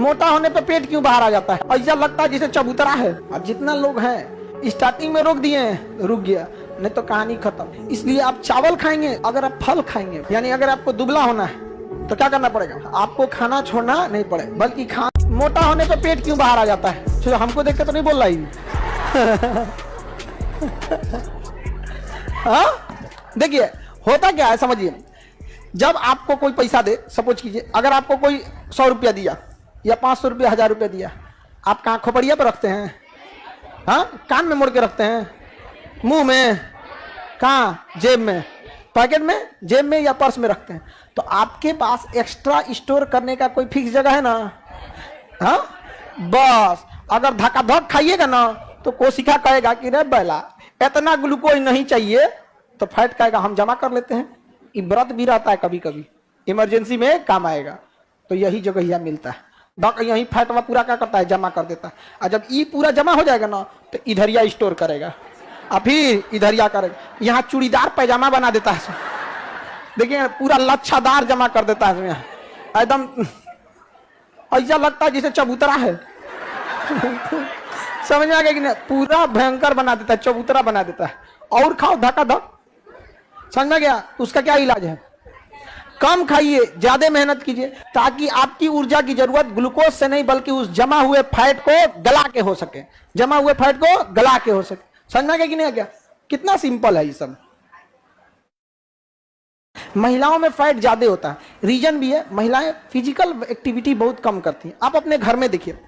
मोटा होने पे पेट क्यों बाहर आ जाता है? ऐसा लगता है जैसे चबूतरा है। और जितना लोग हैं स्टार्टिंग में रोक दिए हैं, रुक गया, नहीं तो कहानी खत्म। इसलिए आप चावल खाएंगे, अगर आप फल खाएंगे, यानी अगर आपको दुबला होना है तो क्या करना पड़ेगा? आपको खाना छोड़ना नहीं पड़ेगा, बल्कि मोटा होने पे पेट क्यों बाहर आ जाता है? तो हमको देख के तो नहीं बोल रही हाँ, देखिए होता क्या है समझिए। जब आपको कोई पैसा दे, सपोज कीजिए अगर आपको कोई 100 रुपया दिया या 500 रुपया, 1000 रुपया दिया, आप कहाँ खोपड़िया पर रखते हैं? हाँ, कान में मोड़ के रखते हैं, मुंह में, कहाँ, जेब में, पॉकेट में, जेब में या पर्स में रखते हैं। तो आपके पास एक्स्ट्रा स्टोर करने का कोई फिक्स जगह है ना? हाँ, बस अगर धक्का धक खाइएगा ना तो कोशिका कहेगा कि रे बैला इतना ग्लूकोज नहीं चाहिए, तो फैट कहेगा हम जमा कर लेते हैं। ये व्रत भी रहता है, कभी कभी इमरजेंसी में काम आएगा, तो यही जगह यह मिलता है। यही फैट वा पूरा क्या करता है? जमा कर देता है। और जब ये पूरा जमा हो जाएगा ना तो इधरिया स्टोर करेगा, और फिर इधरिया करेगा, यहाँ चूड़ीदार पैजामा बना देता है, देखिए पूरा लच्छादार जमा कर देता है यहाँ, एकदम ऐसा लगता है जैसे चबूतरा है समझ में आ गया कि नहीं? पूरा भयंकर बना देता है, चबूतरा बना देता है। और खाओ धक्का धक, समझ में गया? उसका क्या इलाज है? कम खाइए, ज्यादा मेहनत कीजिए, ताकि आपकी ऊर्जा की जरूरत ग्लूकोज से नहीं बल्कि उस जमा हुए फैट को गला के हो सके, जमा हुए फैट को गला के हो सके। समझ में गया कि नहीं? क्या कितना सिंपल है ये सब। महिलाओं में फैट ज्यादा होता है, रीजन भी है, महिलाएं फिजिकल एक्टिविटी बहुत कम करती हैं। आप अपने घर में देखिए,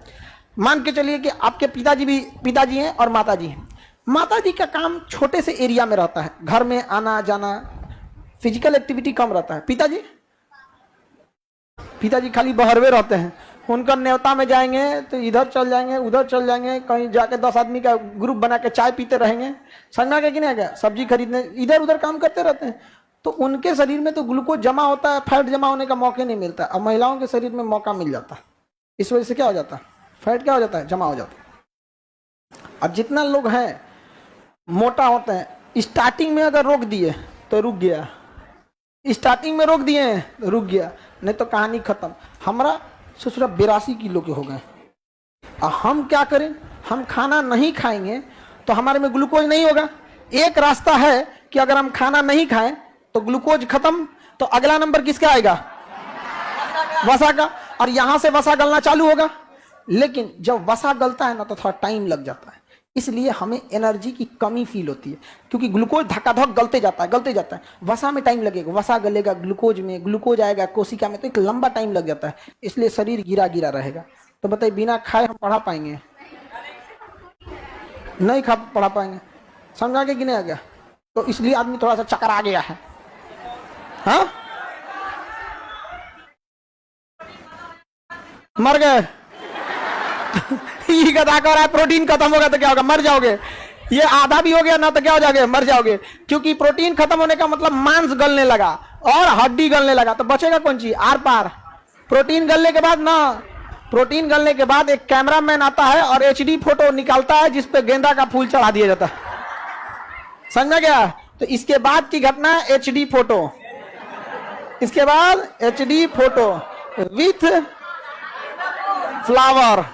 मान के चलिए कि आपके पिताजी हैं और माताजी हैं। माताजी का काम छोटे से एरिया में रहता है, घर में आना जाना, फिजिकल एक्टिविटी कम रहता है। पिताजी खाली बहरवे रहते हैं। उनका न्योता में जाएंगे तो इधर चल जाएंगे, उधर चल जाएंगे, कहीं जाके 10 आदमी का ग्रुप बना के चाय पीते रहेंगे, समझना क्या कि नहीं क्या, सब्जी खरीदने इधर उधर काम करते रहते हैं। तो उनके शरीर में तो ग्लूकोज जमा होता है, फैट जमा होने का मौका नहीं मिलता। और महिलाओं के शरीर में मौका मिल जाता है। इस वजह से क्या हो जाता है? फैट क्या हो जाता है? जमा हो जाता है। और जितना लोग हैं मोटा होते हैं, स्टार्टिंग में अगर रोक दिए तो रुक गया, स्टार्टिंग में रोक दिए तो रुक गया, नहीं तो कहानी खत्म। हमारा ससुरा 82 किलो के हो गए, और हम क्या करें? हम खाना नहीं खाएंगे तो हमारे में ग्लूकोज नहीं होगा। एक रास्ता है कि अगर हम खाना नहीं खाएं तो ग्लूकोज खत्म, तो अगला नंबर किसका आएगा? वसा का। और यहां से वसा गलना चालू होगा। लेकिन जब वसा गलता है ना तो थोड़ा टाइम लग जाता है, इसलिए हमें एनर्जी की कमी फील होती है, क्योंकि ग्लूकोज धक्का धक गलते जाता है। वसा में टाइम लगेगा, वसा गलेगा, ग्लूकोज में ग्लूकोज आएगा कोशिका में, तो एक लंबा टाइम लग जाता है, इसलिए शरीर गिरा गिरा रहेगा। तो बताइए बिना खाए हम पढ़ा पाएंगे? नहीं पढ़ा पाएंगे। समझा के कि नहीं आ गया? तो इसलिए आदमी थोड़ा सा चक्कर आ गया है। हाँ, मर गए ये गधा कह रहा है प्रोटीन खत्म होगा तो क्या होगा? मर जाओगे। ये आधा भी हो गया ना तो क्या हो जाओगे? मर जाओगे। क्योंकि प्रोटीन खत्म होने का मतलब मांस गलने लगा और हड्डी गलने लगा, तो बचेगा कौन चीज? Are par. प्रोटीन गलने के बाद ना, प्रोटीन गलने के बाद एक कैमरामैन आता है और HD फोटो निकालता है जिसपे गेंदा का फूल चढ़ा दिया जाता है। समझा गया? तो इसके बाद की घटना है HD फोटो। इसके बाद HD photo with flower,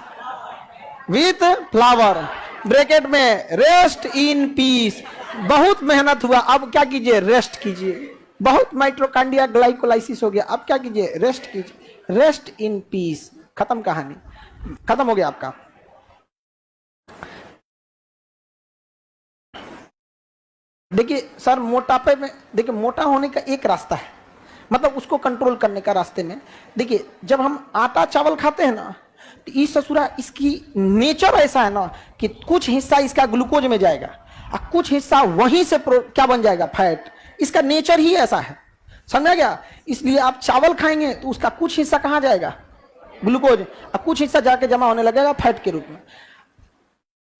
bracket में रेस्ट इन पीस। बहुत मेहनत हुआ, अब क्या कीजिए? रेस्ट कीजिए। बहुत माइट्रोकांड्रिया ग्लाइकोलाइसिस हो गया, अब क्या कीजिए? रेस्ट कीजिए। रेस्ट इन पीस, खत्म कहानी, खत्म हो गया आपका। देखिए सर, मोटापे में देखिए मोटा होने का एक रास्ता है, मतलब उसको कंट्रोल करने का रास्ते में देखिए, जब हम आटा चावल खाते हैं ना तो इस ससुरा इसकी नेचर ऐसा है ना कि कुछ हिस्सा इसका ग्लूकोज में जाएगा और कुछ हिस्सा वहीं से क्या बन जाएगा? फैट। इसका नेचर ही ऐसा है, समझा गया? इसलिए आप चावल खाएंगे तो उसका कुछ हिस्सा कहाँ जाएगा? ग्लूकोज, और कुछ हिस्सा जाके जमा होने लगेगा फैट के रूप में।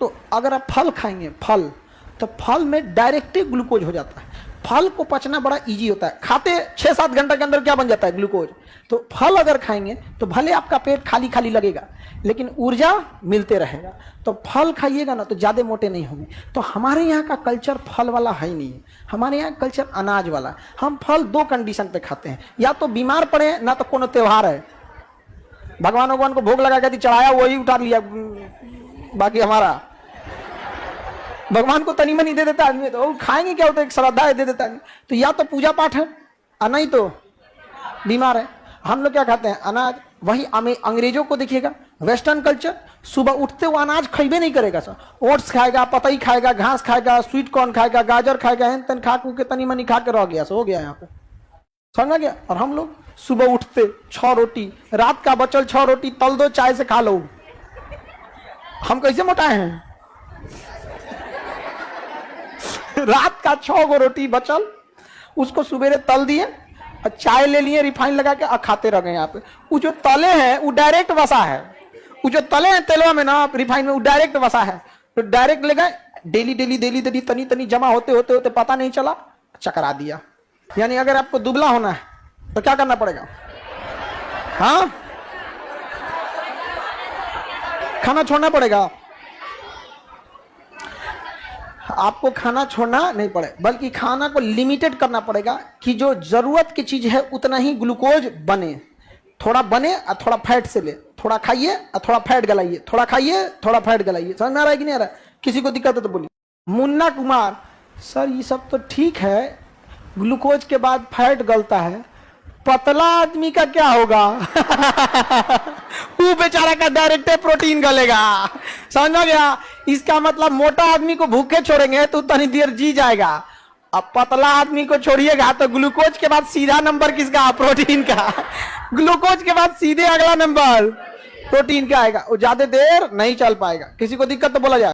तो अगर आप फल खाएंगे, फल, तो फल में डायरेक्टली ग्लूकोज हो जाता है। फल को पचना बड़ा इजी होता है, खाते 6-7 घंटे के अंदर क्या बन जाता है? ग्लूकोज। तो फल अगर खाएंगे तो भले आपका पेट खाली खाली लगेगा लेकिन ऊर्जा मिलते रहेगा। तो फल खाइएगा ना तो ज्यादा मोटे नहीं होंगे। तो हमारे यहाँ का कल्चर फल वाला है नहीं है, हमारे यहाँ कल्चर अनाज वाला है। हम फल 2 कंडीशन पे खाते हैं, या तो बीमार पड़े ना तो कोनो त्योहार है, भगवान को भोग लगा के चढ़ाया, वही उठा लिया, बाकी हमारा। भगवान को तनी मनी दे देता आदमी, तो खाएंगे क्या होता है, एक श्रद्धा है, दे देता आदमी। तो या तो पूजा पाठ है और नहीं तो बीमार है। हम लोग क्या खाते हैं, अनाज। वही अंग्रेजों को देखिएगा, वेस्टर्न कल्चर, सुबह उठते वो अनाज खइबे नहीं करेगा सर, ओट्स खाएगा, पतई खाएगा, घास खाएगा, स्वीट कॉर्न खाएगा, गाजर खाएगा, हेन तेन खा के तनी मनी खा के रह गया, सो हो गया यहाँ पे, समझ गया। और हम लोग सुबह उठते 6 रोटी, रात का बचल 6 रोटी तल दो, चाय से खा लो। हम कैसे मोटाए हैं? रात का 6 गो रोटी बचल, उसको सुबेरे तल दिए और चाय ले लिए रिफाइन लगा के, और खाते रह गए। यहाँ पे वो जो तले हैं वो डायरेक्ट वसा है, वो जो तले हैं तेलवा में ना रिफाइन में, वो डायरेक्ट वसा है। तो डायरेक्ट ले गए, डेली तनी तनी जमा होते होते होते पता नहीं चला, चकरा दिया। यानी अगर आपको दुबला होना है तो क्या करना पड़ेगा? हाँ, खाना छोड़ना पड़ेगा। आपको खाना छोड़ना नहीं पड़े, बल्कि खाना को लिमिटेड करना पड़ेगा कि जो जरूरत की चीज है उतना ही ग्लूकोज बने, थोड़ा बने और थोड़ा फैट से ले, थोड़ा खाइए और थोड़ा फैट गलाइए, थोड़ा खाइए थोड़ा फैट गलाइए। समझ में आ रहा है कि नहीं आ रहा है? किसी को दिक्कत है तो बोलिए। मुन्ना कुमार, सर ये सब तो ठीक है, ग्लूकोज के बाद फैट गलता है, पतला आदमी का क्या होगा? वो बेचारा का डायरेक्ट प्रोटीन गलेगा, समझ में गया? इसका मतलब मोटा आदमी को भूखे छोड़ेंगे तो तनी देर जी जाएगा, अब पतला आदमी को छोड़िएगा तो ग्लूकोज के बाद सीधा नंबर किसका? प्रोटीन का। ग्लूकोज के बाद सीधे अगला नंबर प्रोटीन का आएगा, वो ज्यादा देर नहीं चल पाएगा। किसी को दिक्कत तो बोला जाए।